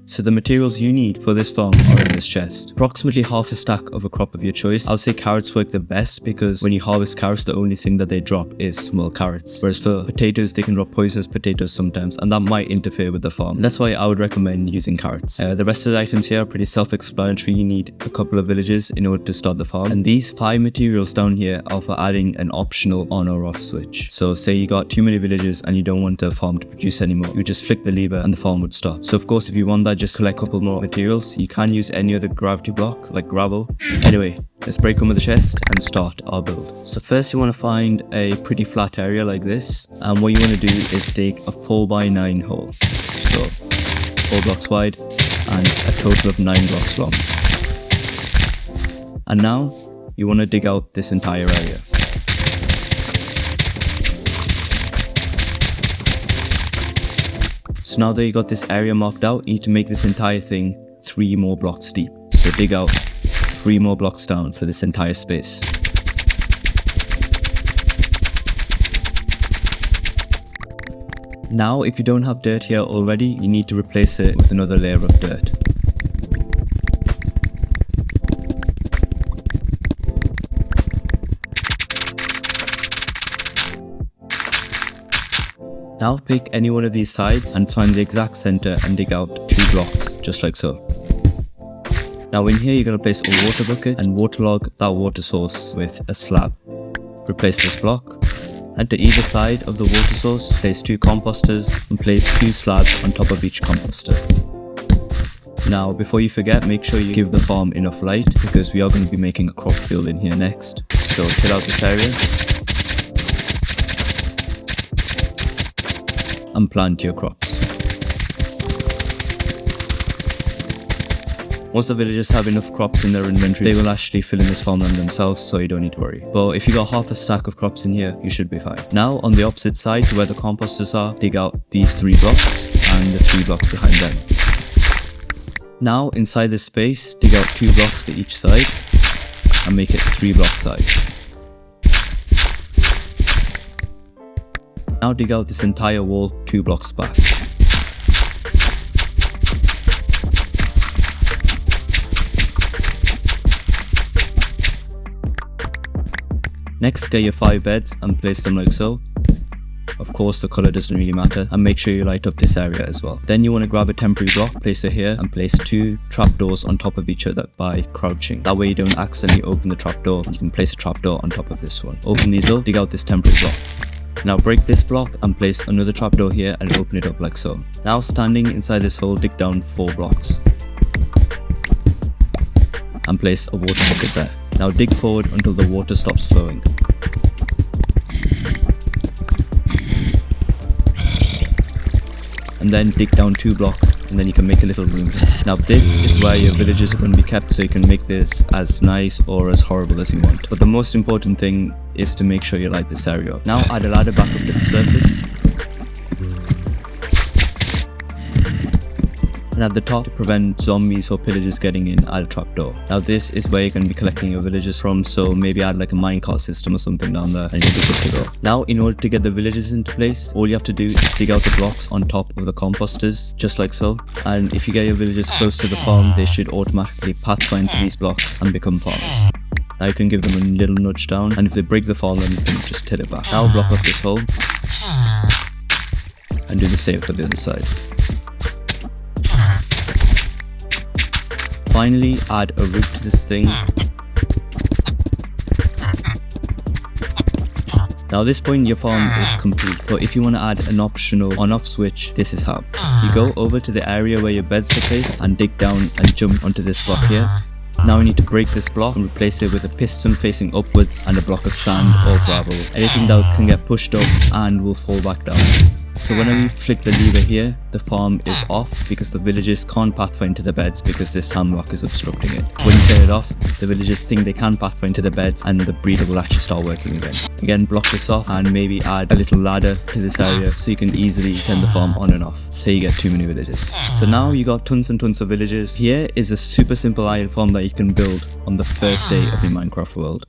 So the materials you need for this farm are in this chest. Approximately half a stack of a crop of your choice. I would say carrots work the best because when you harvest carrots, the only thing that they drop is small carrots. Whereas for potatoes, they can drop poisonous potatoes sometimes, and that might interfere with the farm. And that's why I would recommend using carrots. The rest of the items here are pretty self-explanatory. You need a couple of villages in order to start the farm. And these 5 materials down here are for adding an optional on or off switch. So say you got too many villages and you don't want the farm to produce anymore, you just flick the lever and the farm would stop. So of course, if you want that, just collect a couple more materials. You can use any other gravity block like gravel. Anyway, let's break open the chest and start our build. So first you want to find a pretty flat area like this, and what you want to do is dig a 4x9 hole. So 4 blocks wide and a total of 9 blocks long. And now you want to dig out this entire area. So now that you got this area marked out, you need to make this entire thing 3 more blocks deep. So dig out 3 more blocks down for this entire space. Now, if you don't have dirt here already, you need to replace it with another layer of dirt. Now pick any one of these sides and find the exact center and dig out 2 blocks, just like so. Now in here you're going to place a water bucket and waterlog that water source with a slab. Replace this block, and to either side of the water source place 2 composters and place 2 slabs on top of each composter. Now before you forget, make sure you give the farm enough light because we are going to be making a crop field in here next. So till out this area and plant your crops. Once the villagers have enough crops in their inventory, they will actually fill in this farmland themselves, so you don't need to worry. But if you got half a stack of crops in here, you should be fine. Now on the opposite side to where the composters are, dig out these 3 blocks and the 3 blocks behind them. Now inside this space, dig out 2 blocks to each side and make it a 3 block side. Now dig out this entire wall 2 blocks back. Next, get your 5 beds and place them like so. Of course, the color doesn't really matter, and make sure you light up this area as well. Then you want to grab a temporary block, place it here, and place 2 trapdoors on top of each other by crouching. That way you don't accidentally open the trapdoor. You can place a trapdoor on top of this one. Open these up, dig out this temporary block. Now break this block and place another trapdoor here and open it up like so. Now standing inside this hole, dig down 4 blocks. And place a water bucket there. Now dig forward until the water stops flowing. And then dig down 2 blocks, and then you can make a little room here. Now this is where your villagers are going to be kept, so you can make this as nice or as horrible as you want. But the most important thing is to make sure you light this area up. Now add a ladder back up to the surface. And at the top, to prevent zombies or pillagers getting in, add a trapdoor. Now this is where you're going to be collecting your villagers from, so maybe add like a minecart system or something down there and you'll be good to go. Now in order to get the villagers into place, all you have to do is dig out the blocks on top of the composters, just like so. And if you get your villagers close to the farm, they should automatically pathfind to these blocks and become farmers. Now you can give them a little nudge down, and if they break the farmland, you can just tilt it back. Now block off this hole and do the same for the other side. Finally, add a roof to this thing. Now at this point your farm is complete, but if you want to add an optional on-off switch, this is how. You go over to the area where your beds are placed and dig down and jump onto this block here. Now we need to break this block and replace it with a piston facing upwards and a block of sand or gravel. Anything that can get pushed up and will fall back down. So whenever you flick the lever here, the farm is off because the villagers can't pathfind to the beds because this sand block is obstructing it. When you turn it off, the villagers think they can pathfind to the beds and the breeder will actually start working again. Again, block this off and maybe add a little ladder to this area so you can easily turn the farm on and off. Say you get too many villagers. So now you got tons and tons of villagers. Here is a super simple iron farm that you can build on the first day of your Minecraft world.